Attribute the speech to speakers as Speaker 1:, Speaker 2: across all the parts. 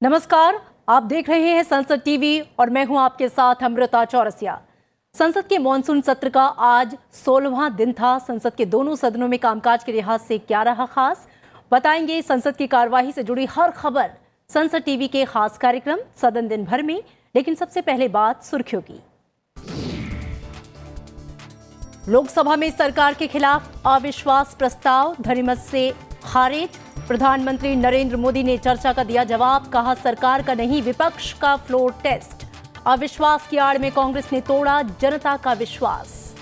Speaker 1: नमस्कार, आप देख रहे हैं संसद टीवी और मैं हूं आपके साथ अमृता चौरसिया। संसद के मॉनसून सत्र का आज 16वां दिन था। संसद के दोनों सदनों में कामकाज के लिहाज से क्या रहा खास, बताएंगे संसद की कार्यवाही से जुड़ी हर खबर संसद टीवी के खास कार्यक्रम सदन दिन भर में। लेकिन सबसे पहले बात सुर्खियों की। लोकसभा में सरकार के खिलाफ अविश्वास प्रस्ताव ध्वनिमत से खारिज। प्रधानमंत्री नरेंद्र मोदी ने चर्चा का दिया जवाब, कहा सरकार का नहीं विपक्ष का फ्लोर टेस्ट। अविश्वास की आड़ में कांग्रेस ने तोड़ा जनता का विश्वास।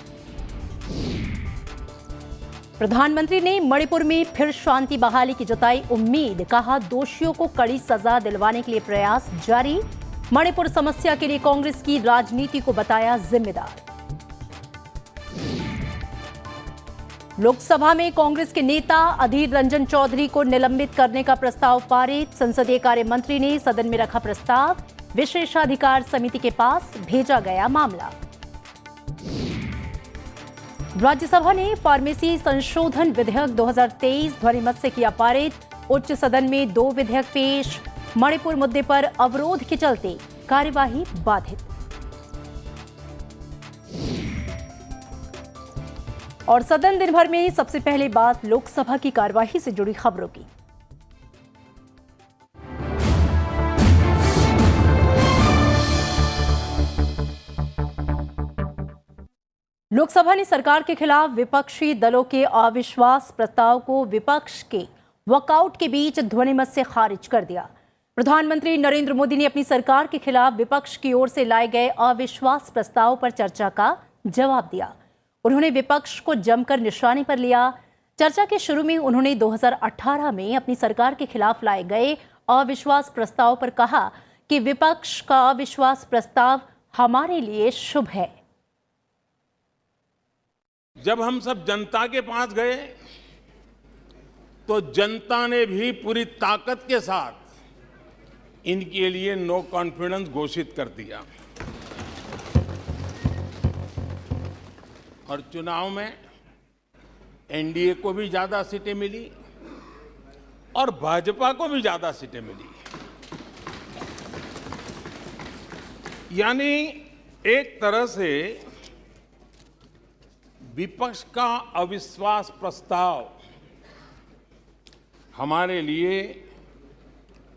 Speaker 1: प्रधानमंत्री ने मणिपुर में फिर शांति बहाली की जताई उम्मीद, कहा दोषियों को कड़ी सजा दिलवाने के लिए प्रयास जारी। मणिपुर समस्या के लिए कांग्रेस की राजनीति को बताया जिम्मेदार। लोकसभा में कांग्रेस के नेता अधीर रंजन चौधरी को निलंबित करने का प्रस्ताव पारित। संसदीय कार्य मंत्री ने सदन में रखा प्रस्ताव, विशेषाधिकार समिति के पास भेजा गया मामला। राज्यसभा ने फार्मेसी संशोधन विधेयक 2023 ध्वनिमत से किया पारित। उच्च सदन में 2 विधेयक पेश। मणिपुर मुद्दे पर अवरोध के चलते कार्यवाही बाधित। और सदन दिन भर में सबसे पहले बात लोकसभा की कार्यवाही से जुड़ी खबरों की। लोकसभा ने सरकार के खिलाफ विपक्षी दलों के अविश्वास प्रस्ताव को विपक्ष के वॉकआउट के बीच ध्वनिमत से खारिज कर दिया। प्रधानमंत्री नरेंद्र मोदी ने अपनी सरकार के खिलाफ विपक्ष की ओर से लाए गए अविश्वास प्रस्ताव पर चर्चा का जवाब दिया। उन्होंने विपक्ष को जमकर निशाने पर लिया। चर्चा के शुरू में उन्होंने 2018 में अपनी सरकार के खिलाफ लाए गए अविश्वास प्रस्ताव पर कहा कि विपक्ष का अविश्वास प्रस्ताव हमारे लिए शुभ है।
Speaker 2: जब हम सब जनता के पास गए तो जनता ने भी पूरी ताकत के साथ इनके लिए नो कॉन्फिडेंस घोषित कर दिया और चुनाव में एनडीए को भी ज्यादा सीटें मिली और भाजपा को भी ज्यादा सीटें मिली। यानी एक तरह से विपक्ष का अविश्वास प्रस्ताव हमारे लिए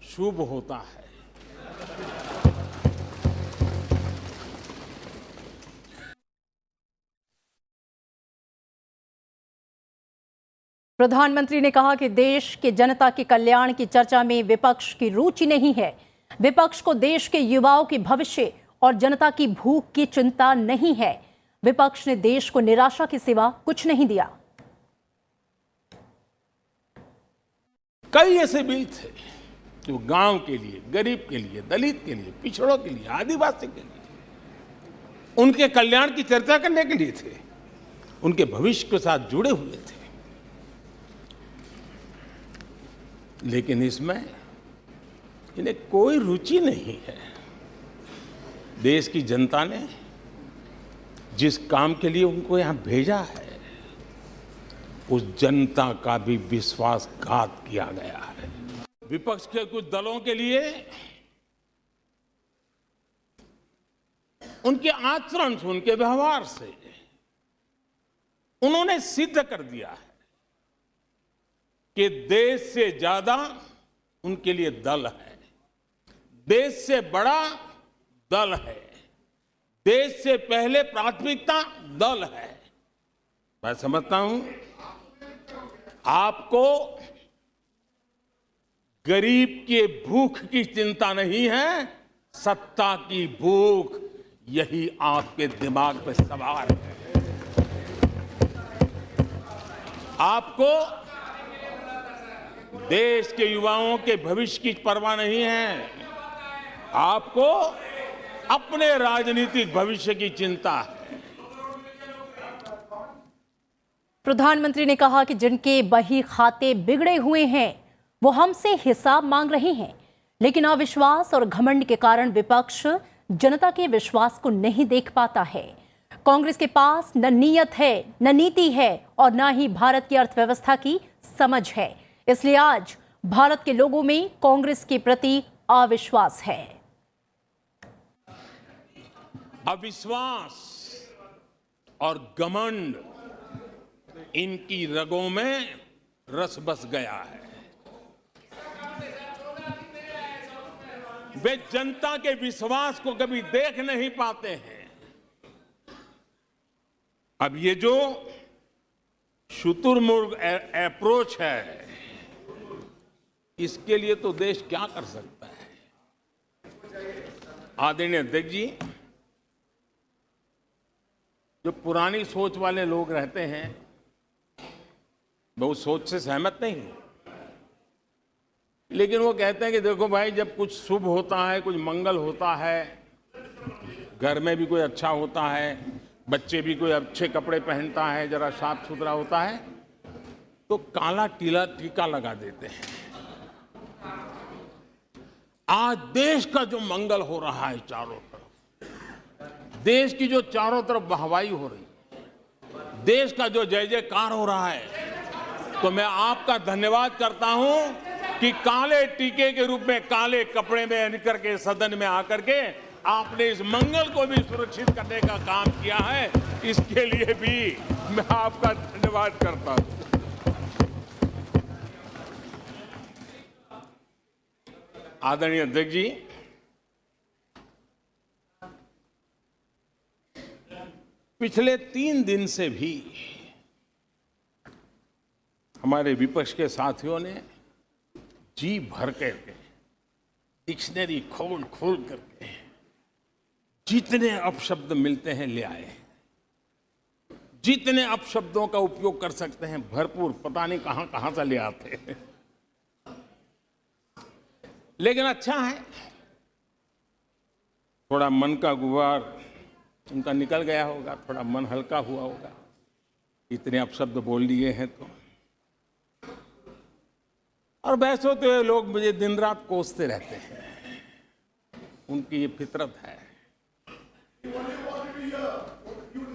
Speaker 2: शुभ होता है।
Speaker 1: प्रधानमंत्री ने कहा कि देश के जनता के कल्याण की चर्चा में विपक्ष की रुचि नहीं है। विपक्ष को देश के युवाओं के भविष्य और जनता की भूख की चिंता नहीं है। विपक्ष ने देश को निराशा के सिवा कुछ नहीं दिया।
Speaker 2: कई ऐसे बिल थे जो गांव के लिए, गरीब के लिए, दलित के लिए, पिछड़ों के लिए, आदिवासी के लिए, उनके कल्याण की चर्चा करने के लिए थे, उनके भविष्य के साथ जुड़े हुए थे। लेकिन इसमें इन्हें कोई रुचि नहीं है। देश की जनता ने जिस काम के लिए उनको यहां भेजा है, उस जनता का भी विश्वासघात किया गया है। विपक्ष के कुछ दलों के लिए उनके आचरण से, उनके व्यवहार से उन्होंने सिद्ध कर दिया है कि देश से ज्यादा उनके लिए दल है, देश से बड़ा दल है, देश से पहले प्राथमिकता दल है। मैं समझता हूं आपको गरीब के भूख की चिंता नहीं है, सत्ता की भूख यही आपके दिमाग पे सवार है। आपको देश के युवाओं के भविष्य की परवाह नहीं है, आपको अपने राजनीतिक भविष्य की चिंता है।
Speaker 1: प्रधानमंत्री ने कहा कि जिनके बही खाते बिगड़े हुए हैं वो हमसे हिसाब मांग रहे हैं, लेकिन अविश्वास और घमंड के कारण विपक्ष जनता के विश्वास को नहीं देख पाता है। कांग्रेस के पास न नीयत है, न नीति है और न ही भारत की अर्थव्यवस्था की समझ है। इसलिए आज भारत के लोगों में कांग्रेस के प्रति अविश्वास है।
Speaker 2: अविश्वास और घमंड इनकी रगों में रस बस गया है। वे जनता के विश्वास को कभी देख नहीं पाते हैं। अब ये जो शुतुरमुर्ग अप्रोच है, इसके लिए तो देश क्या कर सकता है। आदरणीय अध्यक्ष जी, जो पुरानी सोच वाले लोग रहते हैं, मैं उस सोच से सहमत नहीं हूं, लेकिन वो कहते हैं कि देखो भाई, जब कुछ शुभ होता है, कुछ मंगल होता है, घर में भी कोई अच्छा होता है, बच्चे भी कोई अच्छे कपड़े पहनता है, जरा साफ सुथरा होता है, तो काला टीका लगा देते हैं। आज देश का जो मंगल हो रहा है चारों तरफ, देश की जो चारों तरफ वाहवाही हो रही है, देश का जो जय जयकार हो रहा है, तो मैं आपका धन्यवाद करता हूं कि काले टीके के रूप में काले कपड़े में निकल के सदन में आकर के आपने इस मंगल को भी सुरक्षित करने का काम किया है। इसके लिए भी मैं आपका धन्यवाद करता हूं। आदरणीय अध्यक्ष जी, पिछले 3 दिन से भी हमारे विपक्ष के साथियों ने जी भर करके डिक्शनरी खोल खोल करके जितने अपशब्द मिलते हैं ले आए, जितने अपशब्दों का उपयोग कर सकते हैं भरपूर, पता नहीं कहां कहां से ले आते हैं। लेकिन अच्छा है, थोड़ा मन का गुबार उनका निकल गया होगा, थोड़ा मन हल्का हुआ होगा, इतने अपशब्द बोल लिए हैं तो। और बहस होते हुए लोग मुझे दिन रात कोसते रहते हैं, उनकी ये फितरत है।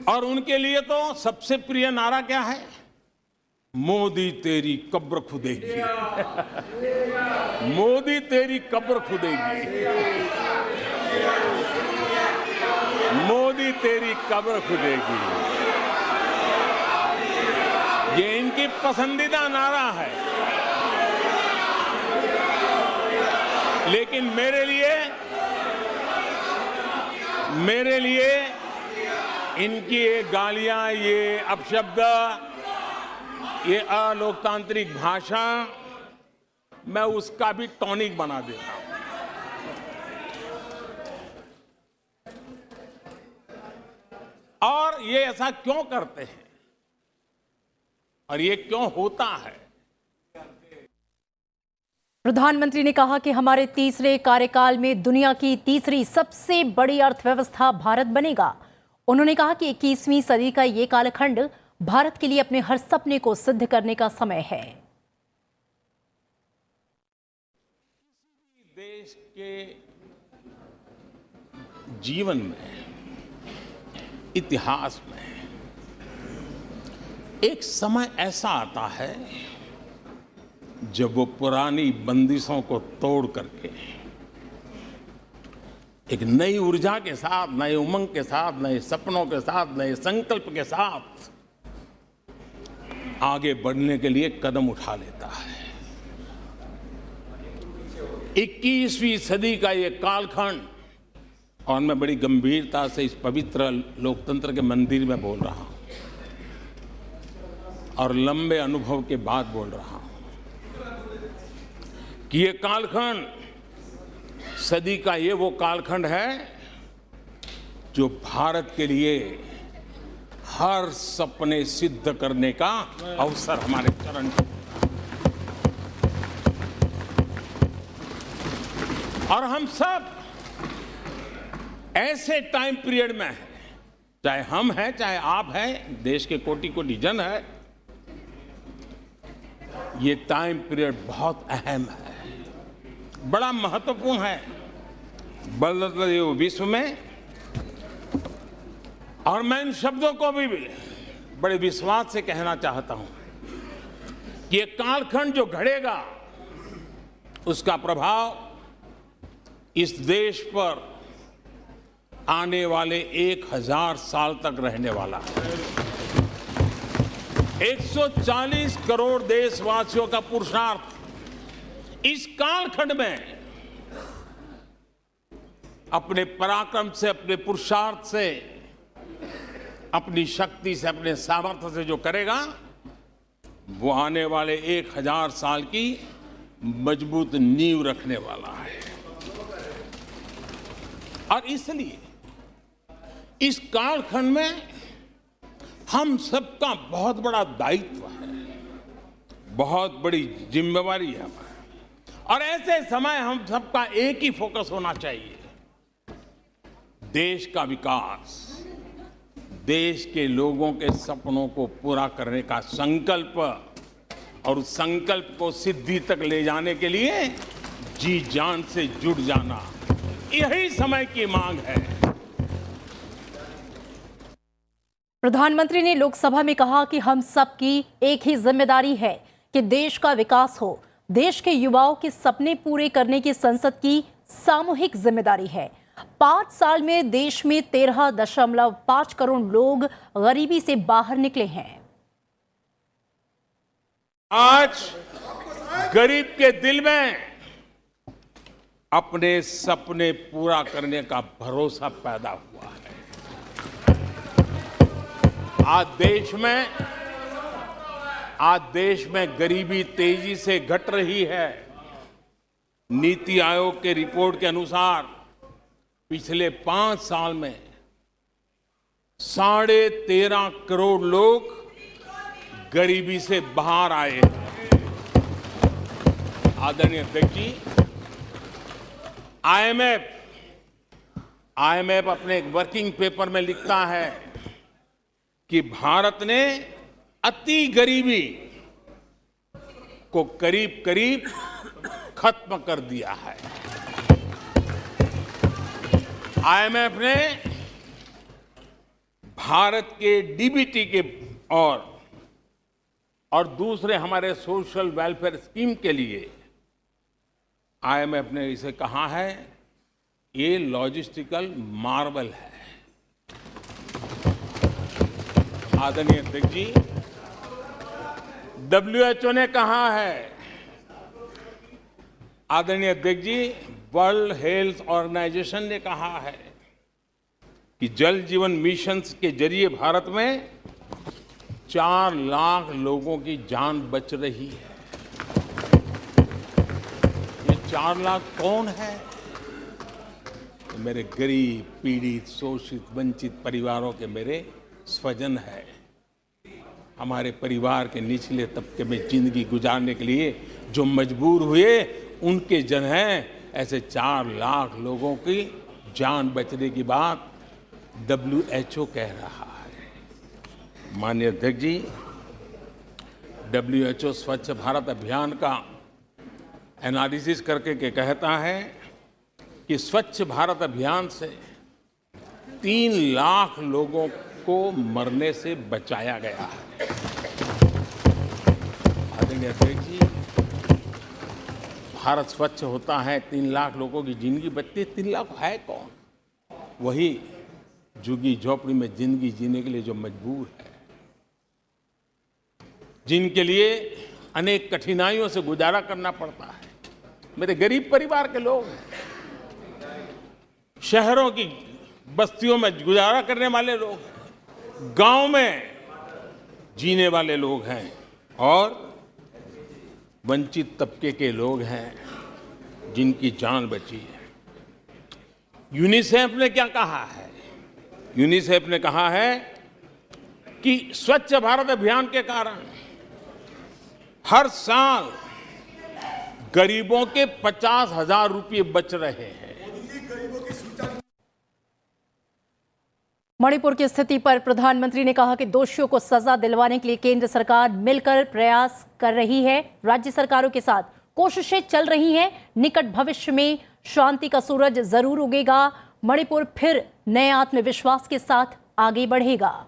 Speaker 2: और उनके लिए तो सबसे प्रिय नारा क्या है? मोदी तेरी कब्र खुदेगी। मोदी तेरी कब्र खुदेगी, मोदी तेरी कब्र खुदेगी, ये इनकी पसंदीदा नारा है। लेकिन मेरे लिए इनकी ये गालियां, ये अपशब्द, ये अलोकतांत्रिक भाषा, मैं उसका भी टॉनिक बना देता हूं। और ये ऐसा क्यों करते हैं और ये क्यों होता है?
Speaker 1: प्रधानमंत्री ने कहा कि हमारे तीसरे कार्यकाल में दुनिया की तीसरी सबसे बड़ी अर्थव्यवस्था भारत बनेगा। उन्होंने कहा कि 21वीं सदी का ये कालखंड भारत के लिए अपने हर सपने को सिद्ध करने का समय है।
Speaker 2: देश के जीवन में, इतिहास में एक समय ऐसा आता है जब वो पुरानी बंदिशों को तोड़ करके एक नई ऊर्जा के साथ, नए उमंग के साथ, नए सपनों के साथ, नए संकल्प के साथ आगे बढ़ने के लिए कदम उठा लेता है। 21वीं सदी का ये कालखंड, और मैं बड़ी गंभीरता से इस पवित्र लोकतंत्र के मंदिर में बोल रहा हूं और लंबे अनुभव के बाद बोल रहा हूं कि ये कालखंड, सदी का ये वो कालखंड है जो भारत के लिए हर सपने सिद्ध करने का अवसर हमारे चरण में। और हम सब ऐसे टाइम पीरियड में हैं, चाहे हम हैं, चाहे आप हैं, देश के कोटि कोटि जन है, ये टाइम पीरियड बहुत अहम है, बड़ा महत्वपूर्ण है बदलते हुए विश्व में। और मैं इन शब्दों को भी बड़े विश्वास से कहना चाहता हूं कि ये कालखंड जो घड़ेगा, उसका प्रभाव इस देश पर आने वाले 1000 साल तक रहने वाला है। 140 करोड़ देशवासियों का पुरुषार्थ इस कालखंड में अपने पराक्रम से, अपने पुरुषार्थ से, अपनी शक्ति से, अपने सामर्थ्य से जो करेगा, वो आने वाले 1000 साल की मजबूत नींव रखने वाला है। और इसलिए इस कालखंड में हम सबका बहुत बड़ा दायित्व है, बहुत बड़ी जिम्मेवारी है हमारी। और ऐसे समय हम सबका एक ही फोकस होना चाहिए, देश का विकास, देश के लोगों के सपनों को पूरा करने का संकल्प, और उस संकल्प को सिद्धि तक ले जाने के लिए जी जान से जुट जाना, यही समय की मांग है।
Speaker 1: प्रधानमंत्री ने लोकसभा में कहा कि हम सबकी एक ही जिम्मेदारी है कि देश का विकास हो। देश के युवाओं के सपने पूरे करने की संसद की सामूहिक जिम्मेदारी है। 5 साल में देश में 13.5 करोड़ लोग गरीबी से बाहर निकले हैं।
Speaker 2: आज गरीब के दिल में अपने सपने पूरा करने का भरोसा पैदा हुआ है। आज देश में गरीबी तेजी से घट रही है। नीति आयोग के रिपोर्ट के अनुसार पिछले 5 साल में 13.5 करोड़ लोग गरीबी से बाहर आए हैं। आदरणीय अध्यक्ष जी, आईएमएफ अपने एक वर्किंग पेपर में लिखता है कि भारत ने अति गरीबी को करीब करीब खत्म कर दिया है। आईएमएफ ने भारत के डीबीटी के और दूसरे हमारे सोशल वेलफेयर स्कीम के लिए आईएमएफ ने इसे कहा है, ये लॉजिस्टिकल मार्वल है। आदरणीय अध्यक्ष जी, डब्ल्यूएचओ ने कहा है, आदरणीय अध्यक्ष जी, वर्ल्ड हेल्थ ऑर्गेनाइजेशन ने कहा है कि जल जीवन मिशन के जरिए भारत में 4 लाख लोगों की जान बच रही है। ये 4 लाख कौन है? मेरे गरीब, पीड़ित, शोषित, वंचित परिवारों के मेरे स्वजन है। हमारे परिवार के निचले तबके में जिंदगी गुजारने के लिए जो मजबूर हुए, उनके जन हैं। ऐसे 4 लाख लोगों की जान बचने की बात डब्ल्यूएचओ कह रहा है। माननीय अध्यक्ष जी, डब्ल्यूएचओ स्वच्छ भारत अभियान का एनालिसिस करके के कहता है कि स्वच्छ भारत अभियान से 3 लाख लोगों को मरने से बचाया गया है। आदरणीय अध्यक्ष जी, भारत स्वच्छ होता है, 3 लाख लोगों की जिंदगी बचती है। 3 लाख है कौन? वही झुग्गी झोपड़ी में जिंदगी जीने के लिए जो मजबूर है, जिनके लिए अनेक कठिनाइयों से गुजारा करना पड़ता है। मेरे गरीब परिवार के लोग हैं, शहरों की बस्तियों में गुजारा करने वाले लोग हैं, गांव में जीने वाले लोग हैं, और वंचित तबके के लोग हैं जिनकी जान बची है। यूनिसेफ ने क्या कहा है? यूनिसेफ ने कहा है कि स्वच्छ भारत अभियान के कारण हर साल गरीबों के 50,000 रुपये बच रहे हैं।
Speaker 1: मणिपुर की स्थिति पर प्रधानमंत्री ने कहा कि दोषियों को सजा दिलवाने के लिए केंद्र सरकार मिलकर प्रयास कर रही है। राज्य सरकारों के साथ कोशिशें चल रही हैं। निकट भविष्य में शांति का सूरज जरूर उगेगा। मणिपुर फिर नए आत्मविश्वास के साथ आगे बढ़ेगा।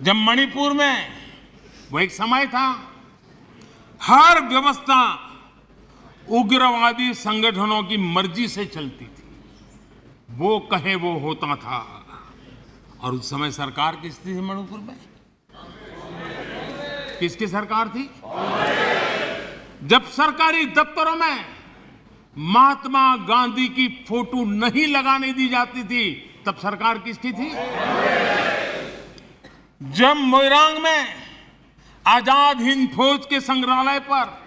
Speaker 2: जब मणिपुर में वो एक समय था, हर व्यवस्था उग्रवादी संगठनों की मर्जी से चलती थी। वो कहे वो होता था। और उस समय सरकार किसकी थी मणिपुर में? किसकी सरकार थी? जब सरकारी दफ्तरों में महात्मा गांधी की फोटो नहीं लगाने दी जाती थी, तब सरकार किसकी थी? जब मोइरांग में आजाद हिंद फौज के संग्रहालय पर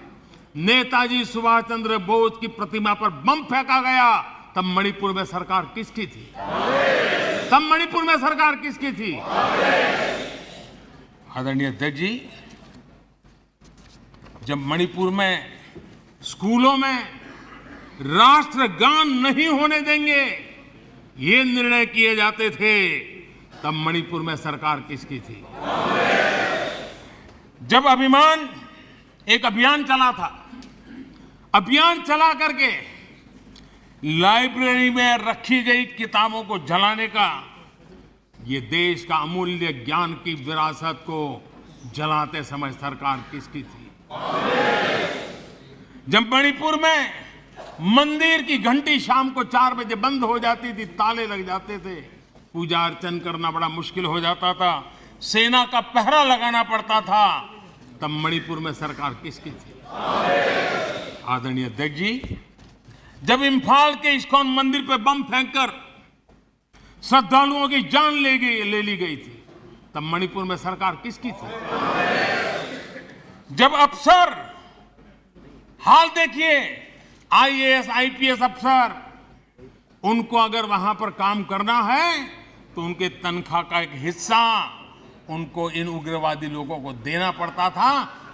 Speaker 2: नेताजी सुभाष चंद्र बोस की प्रतिमा पर बम फेंका गया, तब मणिपुर में सरकार किसकी थी? तब मणिपुर में सरकार किसकी थी? आदरणीय अध्यक्ष जी, जब मणिपुर में स्कूलों में राष्ट्रगान नहीं होने देंगे, ये निर्णय किए जाते थे, तब मणिपुर में सरकार किसकी थी? जब एक अभियान चला था, अभियान चला करके लाइब्रेरी में रखी गई किताबों को जलाने का, ये देश का अमूल्य ज्ञान की विरासत को जलाते समय सरकार किसकी थी? जब मणिपुर में मंदिर की घंटी शाम को 4 बजे बंद हो जाती थी, ताले लग जाते थे, पूजा अर्चन करना बड़ा मुश्किल हो जाता था, सेना का पहरा लगाना पड़ता था, तब मणिपुर में सरकार किसकी थी? आदरणीय अध्यक्ष जी, जब इम्फाल के इस्कॉन मंदिर पे बम फेंककर श्रद्धालुओं की जान ले ली गई थी, तब मणिपुर में सरकार किसकी थी? जब अफसर, हाल देखिए, आईएएस आईपीएस अफसर, उनको अगर वहां पर काम करना है तो उनके तनख्वाह का एक हिस्सा उनको इन उग्रवादी लोगों को देना पड़ता था,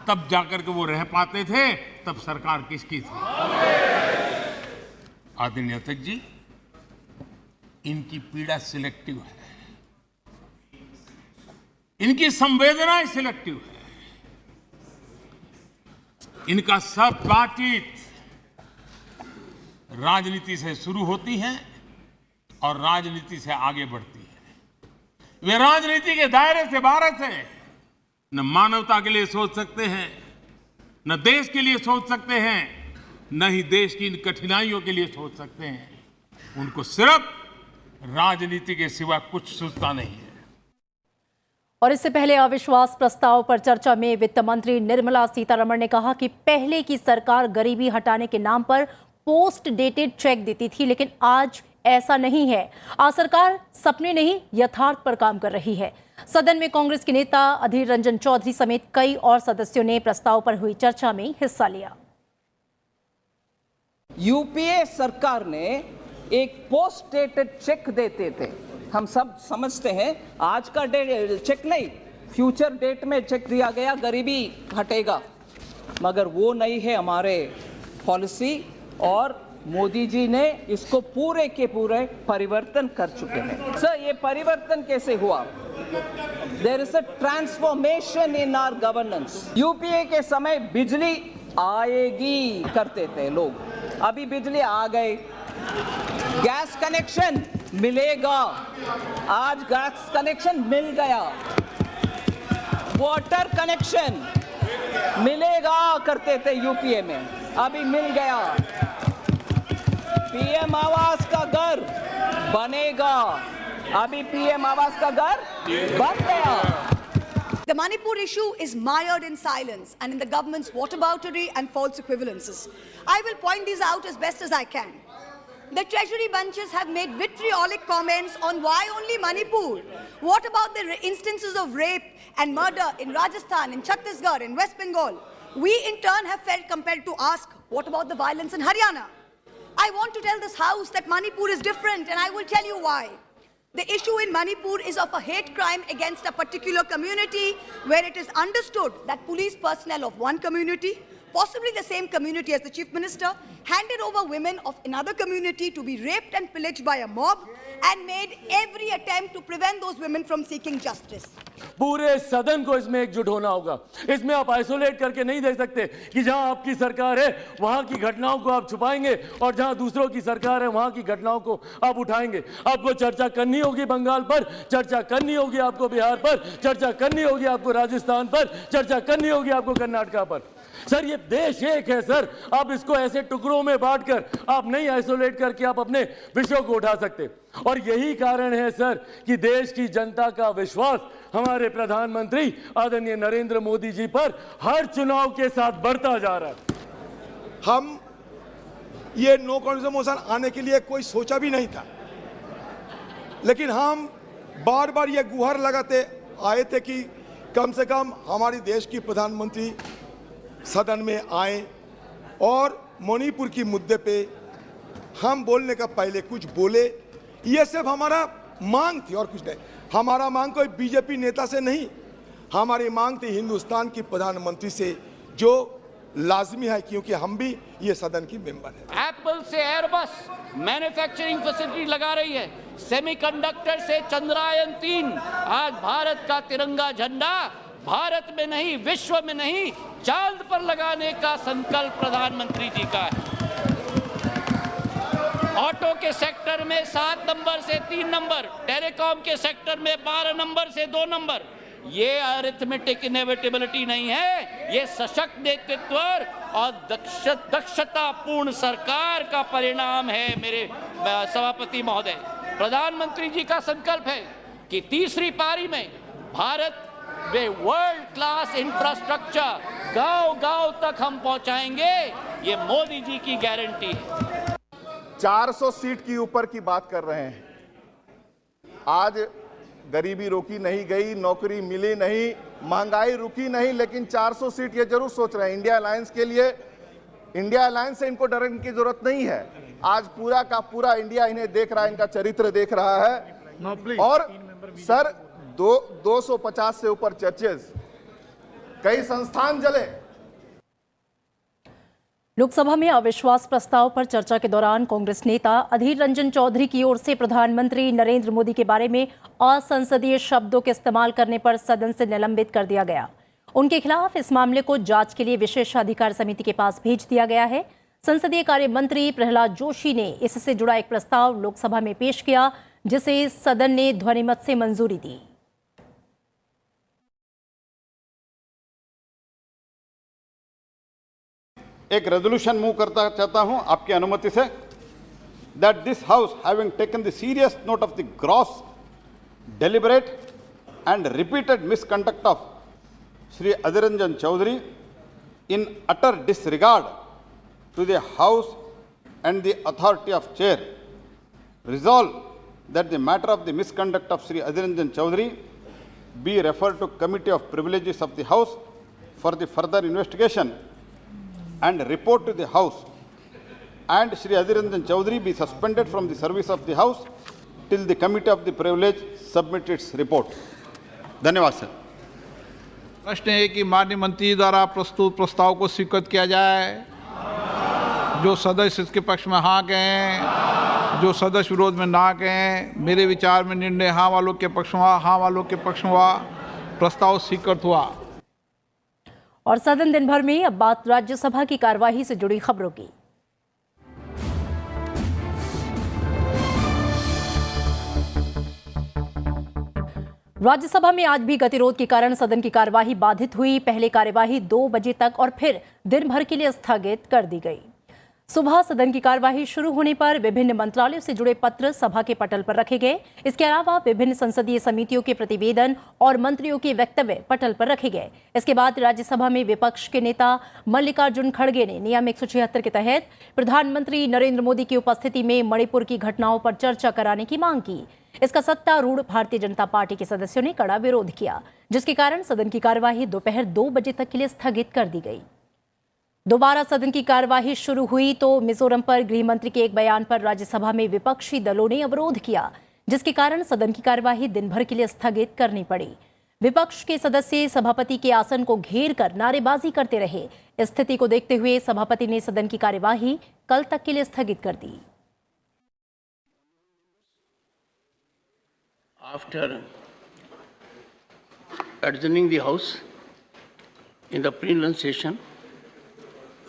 Speaker 2: तब जाकर के वो रह पाते थे, तब सरकार किसकी थी? आदरणीय अध्यक्ष जी, इनकी पीड़ा सिलेक्टिव है, इनकी संवेदनाएं सिलेक्टिव है, इनका सब बातचीत राजनीति से शुरू होती है और राजनीति से आगे बढ़ती है। वे राजनीति के दायरे से बाहर से न मानवता के लिए सोच सकते हैं, न देश के लिए सोच सकते हैं, न ही देश की इन कठिनाइयों के लिए सोच सकते हैं। उनको सिर्फ राजनीति के सिवा कुछ सूझता नहीं है।
Speaker 1: और इससे पहले अविश्वास प्रस्ताव पर चर्चा में वित्त मंत्री निर्मला सीतारमण ने कहा कि पहले की सरकार गरीबी हटाने के नाम पर पोस्ट डेटेड चेक देती थी, लेकिन आज ऐसा नहीं है। आज सरकार सपने नहीं, यथार्थ पर काम कर रही है। सदन में कांग्रेस के नेता अधीर रंजन चौधरी समेत कई और सदस्यों ने प्रस्ताव पर हुई चर्चा में हिस्सा लिया।
Speaker 3: यूपीए सरकार ने एक पोस्ट डेटेड चेक देते थे, हम सब समझते हैं, आज का चेक नहीं, फ्यूचर डेट में चेक दिया गया, गरीबी हटेगा, मगर वो नहीं है हमारे पॉलिसी। और मोदी जी ने इसको पूरे के पूरे परिवर्तन कर चुके हैं। सर, ये परिवर्तन कैसे हुआ? There is a transformation in our governance. UPA के समय बिजली आएगी करते थे लोग, अभी बिजली आ गई, गैस कनेक्शन मिलेगा, आज गैस कनेक्शन मिल गया, वाटर कनेक्शन मिलेगा करते थे यूपीए में, अभी मिल गया, पीएम आवास का घर बनेगा, अभी पीएम आवास का घर बन गया।
Speaker 4: The Manipur issue is mired in silence and in the government's whataboutery and false equivalences. I will point these out as best as I can. The treasury bunches have made vitriolic comments on why only Manipur. What about the instances of rape and murder in Rajasthan, in Chhattisgarh, in West Bengal? We in turn have felt compelled to ask, what about the violence in Haryana? I want to tell this House that Manipur is different, and I will tell you why. The issue in Manipur is of a hate crime against a particular community where it is understood that police personnel of one community, possibly the same community as the Chief Minister, handed over women of another community to be raped and pillaged by a mob, and made every attempt to prevent those women from seeking justice.
Speaker 5: पूरे सदन को इसमें एकजुट होना होगा। इसमें आप isolate करके नहीं देख सकते कि जहां आपकी सरकार है वहां की घटनाओं को आप छुपाएंगे और जहां दूसरों की सरकार है वहां की घटनाओं को आप उठाएंगे। आपको चर्चा करनी होगी बंगाल पर, चर्चा करनी होगी आपको बिहार पर, चर्चा करनी होगी आपको राजस्थान पर, चर्चा करनी होगी आपको कर्नाटका पर। सर ये देश एक है सर, आप इसको ऐसे टुकड़ों में बांटकर आप नहीं आइसोलेट करके आप अपने विषयों को उठा सकते। और यही कारण है सर कि देश की जनता का विश्वास हमारे प्रधानमंत्री आदरणीय नरेंद्र मोदी जी पर हर चुनाव के साथ बढ़ता जा रहा है।
Speaker 6: हम ये नो कॉन्फिडेंस मोशन आने के लिए कोई सोचा भी नहीं था, लेकिन हम बार बार ये गुहार लगाते आए थे कि कम से कम हमारे देश की प्रधानमंत्री सदन में आए और मणिपुर की मुद्दे पे हम बोलने का पहले कुछ बोले। ये सिर्फ हमारा मांग थी और कुछ नहीं। हमारा मांग कोई बीजेपी नेता से नहीं, हमारी मांग थी हिंदुस्तान की प्रधानमंत्री से, जो लाजमी है क्योंकि हम भी ये सदन की मेंबर है।
Speaker 7: एप्पल से एयरबस मैन्युफैक्चरिंग फैसिलिटी लगा रही है, सेमीकंडक्टर से चंद्रयान 3। आज भारत का तिरंगा झंडा भारत में नहीं, विश्व में नहीं, चांद पर लगाने का संकल्प प्रधानमंत्री जी का है। ऑटो के सेक्टर में 7 नंबर से 3 नंबर, टेलीकॉम के सेक्टर में 12 नंबर से 2 नंबर। ये अरिथमेटिक इनएविटेबिलिटी नहीं है, ये सशक्त नेतृत्व और दक्षतापूर्ण सरकार का परिणाम है। मेरे सभापति महोदय, प्रधानमंत्री जी का संकल्प है कि तीसरी पारी में भारत वे वर्ल्ड क्लास इंफ्रास्ट्रक्चर गांव-गांव तक हम पहुंचाएंगे। ये मोदी जी की गारंटी है।
Speaker 8: 400 सीट की ऊपर की बात कर रहे हैं। आज गरीबी रोकी नहीं गई, नौकरी मिली नहीं, महंगाई रुकी नहीं, लेकिन 400 सीट ये जरूर सोच रहे हैं इंडिया अलायंस के लिए। इंडिया अलायंस से इनको डरने की जरूरत नहीं है। आज पूरा का पूरा इंडिया इन्हें देख रहा है, इनका चरित्र देख रहा है। और सर 250 से ऊपर चर्चेस, कई संस्थान जले।
Speaker 1: लोकसभा में अविश्वास प्रस्ताव पर चर्चा के दौरान कांग्रेस नेता अधीर रंजन चौधरी की ओर से प्रधानमंत्री नरेंद्र मोदी के बारे में असंसदीय शब्दों के इस्तेमाल करने पर सदन से निलंबित कर दिया गया। उनके खिलाफ इस मामले को जांच के लिए विशेषाधिकार समिति के पास भेज दिया गया है। संसदीय कार्य मंत्री प्रहलाद जोशी ने इससे जुड़ा एक प्रस्ताव लोकसभा में पेश किया, जिसे सदन ने ध्वनिमत से मंजूरी दी।
Speaker 9: एक रेजोल्यूशन मूव करता चाहता हूं आपकी अनुमति से, that this house having taken the serious note of the gross deliberate and repeated misconduct of Shri Adhir Ranjan Chowdhury in utter disregard to the house and the authority of chair, resolve that the matter of the misconduct of Shri Adhir Ranjan Chowdhury be referred to committee of privileges of the house for the further investigation and report to the house, and Shri Adhir Ranjan Chaudhary be suspended from the service of the house till the committee of the privilege submit its report. धन्यवाद sir.
Speaker 10: प्रश्न है कि माननीय मंत्री द्वारा प्रस्तुत प्रस्ताव को स्वीकृत किया जाए। जो सदस्य इसके पक्ष में हाँ कहें, जो सदस्य विरोध में ना कहें। मेरे विचार में निर्णय हाँ वालों के पक्ष में हुआ, हाँ वालों के पक्ष में हुआ, प्रस्ताव स्वीकृत हुआ।
Speaker 1: और सदन दिन भर में अब बात राज्यसभा की कार्यवाही से जुड़ी खबरों की। राज्यसभा में आज भी गतिरोध के कारण सदन की कार्यवाही बाधित हुई। पहले कार्यवाही 2 बजे तक और फिर दिन भर के लिए स्थगित कर दी गई। सुबह सदन की कार्यवाही शुरू होने पर विभिन्न मंत्रालयों से जुड़े पत्र सभा के पटल पर रखे गए। इसके अलावा विभिन्न संसदीय समितियों के प्रतिवेदन और मंत्रियों के वक्तव्य पटल पर रखे गए। इसके बाद राज्यसभा में विपक्ष के नेता मल्लिकार्जुन खड़गे ने नियम 176 के तहत प्रधानमंत्री नरेंद्र मोदी की उपस्थिति में मणिपुर की घटनाओं पर चर्चा कराने की मांग की। इसका सत्तारूढ़ भारतीय जनता पार्टी के सदस्यों ने कड़ा विरोध किया, जिसके कारण सदन की कार्यवाही दोपहर 2 बजे तक के लिए स्थगित कर दी गई। दोबारा सदन की कार्यवाही शुरू हुई तो मिजोरम पर गृह मंत्री के एक बयान पर राज्यसभा में विपक्षी दलों ने अवरोध किया, जिसके कारण सदन की कार्यवाही दिन भर के लिए स्थगित करनी पड़ी। विपक्ष के सदस्य सभापति के आसन को घेर कर नारेबाजी करते रहे। स्थिति को देखते हुए सभापति ने सदन की कार्यवाही कल तक के लिए स्थगित कर दी।
Speaker 7: After adjourning the House in the pre-lunch session,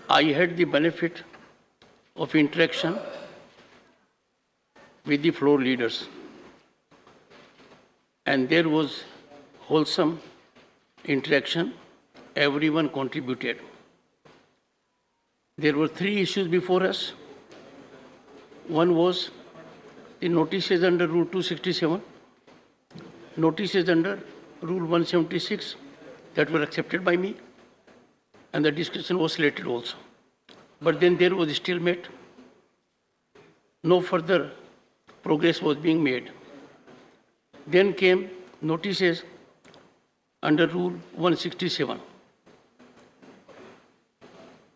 Speaker 7: I had the benefit of interaction with the floor leaders, and there was wholesome interaction. Everyone contributed. There were 3 issues before us. One was the notices under Rule 267, notices under Rule 176 that were accepted by me, and the discussion was slated also. But then there was a stalemate. No further progress was being made. Then came notices under Rule 167.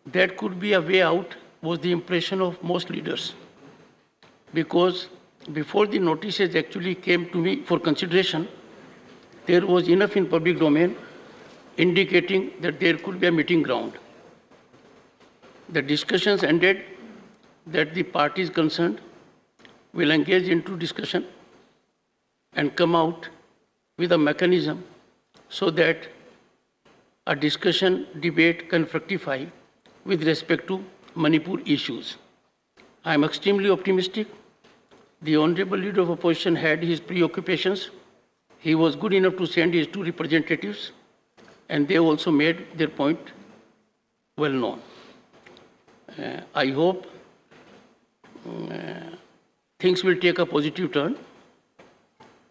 Speaker 7: That could be a way out was the impression of most leaders, because before the notices actually came to me for consideration, there was enough in public domain indicating that there could be a meeting ground. The discussions ended that the parties concerned will engage into discussion and come out with a mechanism so that a discussion, debate can fructify with respect to Manipur issues. I am extremely optimistic. The Honorable Leader of Opposition had his preoccupations. He was good enough to send his 2 representatives, and they also made their point well known. I hope things will take a positive turn,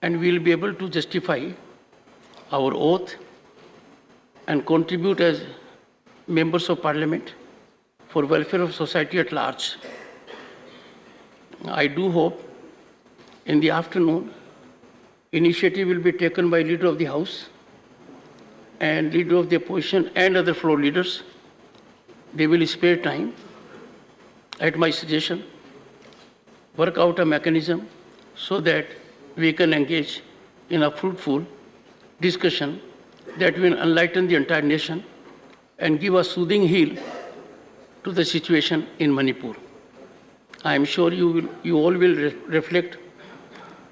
Speaker 7: and we will be able to justify our oath and contribute as members of Parliament for welfare of society at large. I do hope in the afternoon initiative will be taken by Leader of the House and Leader of the Opposition and other floor leaders. They will spare time, at my suggestion, work out a mechanism so that we can engage in a fruitful discussion that will enlighten the entire nation and give a soothing heel to the situation in Manipur. I am sure you all will reflect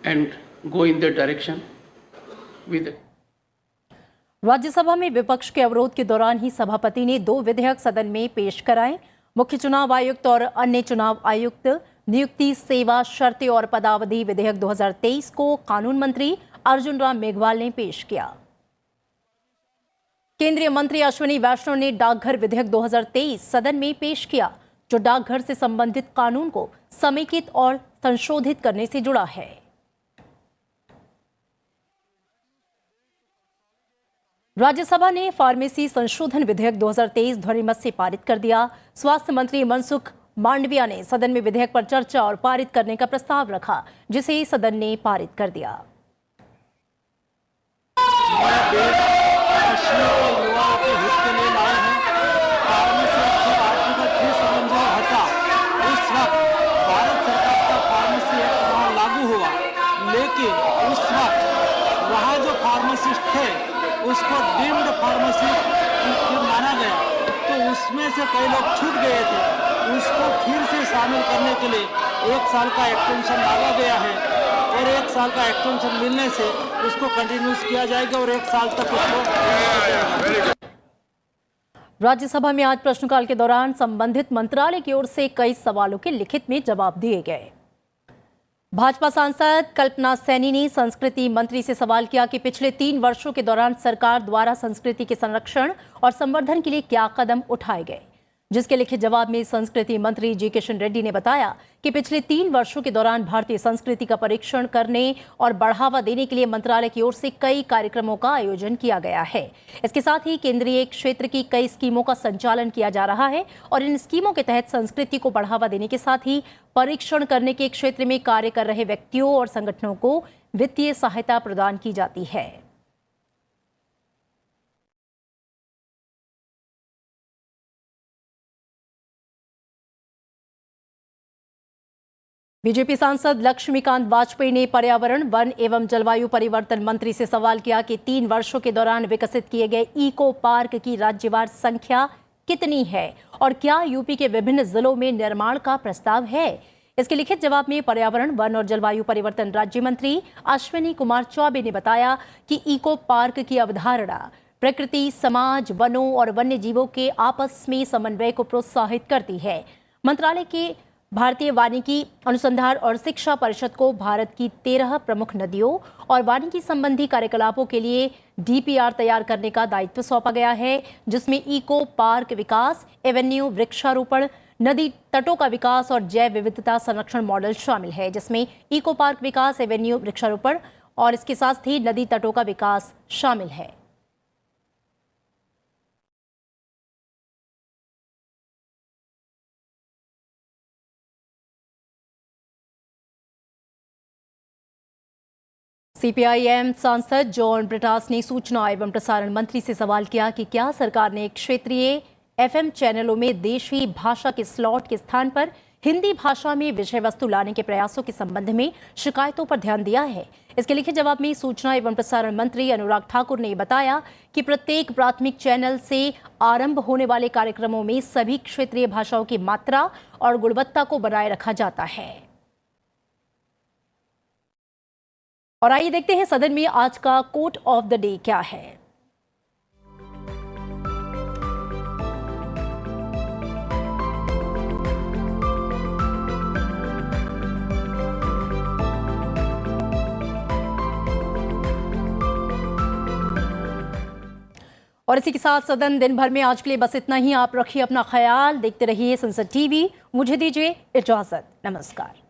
Speaker 7: and go in that direction with it.
Speaker 1: Rajya Sabha में विपक्ष के अवरोध के दौरान ही सभापति ने 2 विधेयक सदन में पेश कराए। मुख्य चुनाव आयुक्त और अन्य चुनाव आयुक्त नियुक्ति, सेवा, शर्तें और पदावधि विधेयक 2023 को कानून मंत्री अर्जुन राम मेघवाल ने पेश किया। केंद्रीय मंत्री अश्विनी वैष्णव ने डाकघर विधेयक 2023 सदन में पेश किया, जो डाकघर से संबंधित कानून को समेकित और संशोधित करने से जुड़ा है। राज्यसभा ने फार्मेसी संशोधन विधेयक 2023 ध्वनिमत से पारित कर दिया। स्वास्थ्य मंत्री मनसुख मांडविया ने सदन में विधेयक पर चर्चा और पारित करने का प्रस्ताव रखा, जिसे सदन ने पारित कर दिया।
Speaker 11: युवाओं के हित के लिए लाए हैं। फार्मेसी एक्ट आर्टिकल 357 हटा। उस वक्त भारत सरकार का फार्मेसी एक्ट वहाँ लागू हुआ, लेकिन उस वक्त वहाँ जो फार्मासिस्ट थे उसको डीम्ड फार्मेसिस्ट माना गया, तो उसमें से कई लोग छूट गए थे। उसको फिर से शामिल करने के लिए 1 साल का एक्सटेंशन मांगा गया है, और 1 साल का एक्सटेंशन मिलने से उसको कंटिन्यूस किया जाएगा और 1 साल तक उसको।
Speaker 1: राज्यसभा में आज प्रश्नकाल के दौरान संबंधित मंत्रालय की ओर से कई सवालों के लिखित में जवाब दिए गए। भाजपा सांसद कल्पना सैनी ने संस्कृति मंत्री से सवाल किया कि पिछले 3 वर्षों के दौरान सरकार द्वारा संस्कृति के संरक्षण और संवर्धन के लिए क्या कदम उठाए गए, जिसके लिखित जवाब में संस्कृति मंत्री जी किशन रेड्डी ने बताया कि पिछले 3 वर्षों के दौरान भारतीय संस्कृति का परीक्षण करने और बढ़ावा देने के लिए मंत्रालय की ओर से कई कार्यक्रमों का आयोजन किया गया है। इसके साथ ही केंद्रीय क्षेत्र की कई स्कीमों का संचालन किया जा रहा है, और इन स्कीमों के तहत संस्कृति को बढ़ावा देने के साथ ही परीक्षण करने के क्षेत्र में कार्य कर रहे व्यक्तियों और संगठनों को वित्तीय सहायता प्रदान की जाती है। बीजेपी सांसद लक्ष्मीकांत वाजपेयी ने पर्यावरण, वन एवं जलवायु परिवर्तन मंत्री से सवाल किया कि 3 वर्षों के दौरान विकसित किए गए इको पार्क की राज्यवार संख्या कितनी है और क्या यूपी के विभिन्न जिलों में निर्माण का प्रस्ताव है। इसके लिखित जवाब में पर्यावरण, वन और जलवायु परिवर्तन राज्य मंत्री अश्विनी कुमार चौबे ने बताया कि इको पार्क की अवधारणा प्रकृति, समाज, वनों और वन्य जीवों के आपस में समन्वय को प्रोत्साहित करती है। मंत्रालय के भारतीय वानिकी अनुसंधान और शिक्षा परिषद को भारत की 13 प्रमुख नदियों और वानिकी संबंधी कार्यकलापों के लिए डीपीआर तैयार करने का दायित्व सौंपा गया है, जिसमें इको पार्क विकास, एवेन्यू वृक्षारोपण, नदी तटों का विकास और जैव विविधता संरक्षण मॉडल शामिल है, जिसमें इको पार्क विकास, एवेन्यू वृक्षारोपण और इसके साथ ही नदी तटों का विकास शामिल है। सीपीआईएम सांसद जॉन ब्रिटास ने सूचना एवं प्रसारण मंत्री से सवाल किया कि क्या सरकार ने क्षेत्रीय एफएम चैनलों में देशी भाषा के स्लॉट के स्थान पर हिंदी भाषा में विषय वस्तु लाने के प्रयासों के संबंध में शिकायतों पर ध्यान दिया है। इसके लिखित जवाब में सूचना एवं प्रसारण मंत्री अनुराग ठाकुर ने बताया कि प्रत्येक प्राथमिक चैनल से आरंभ होने वाले कार्यक्रमों में सभी क्षेत्रीय भाषाओं की मात्रा और गुणवत्ता को बनाए रखा जाता है। और आइए देखते हैं सदन में आज का कोट ऑफ द डे क्या है। और इसी के साथ सदन दिन भर में आज के लिए बस इतना ही। आप रखिए अपना ख्याल, देखते रहिए संसद टीवी। मुझे दीजिए इजाजत, नमस्कार।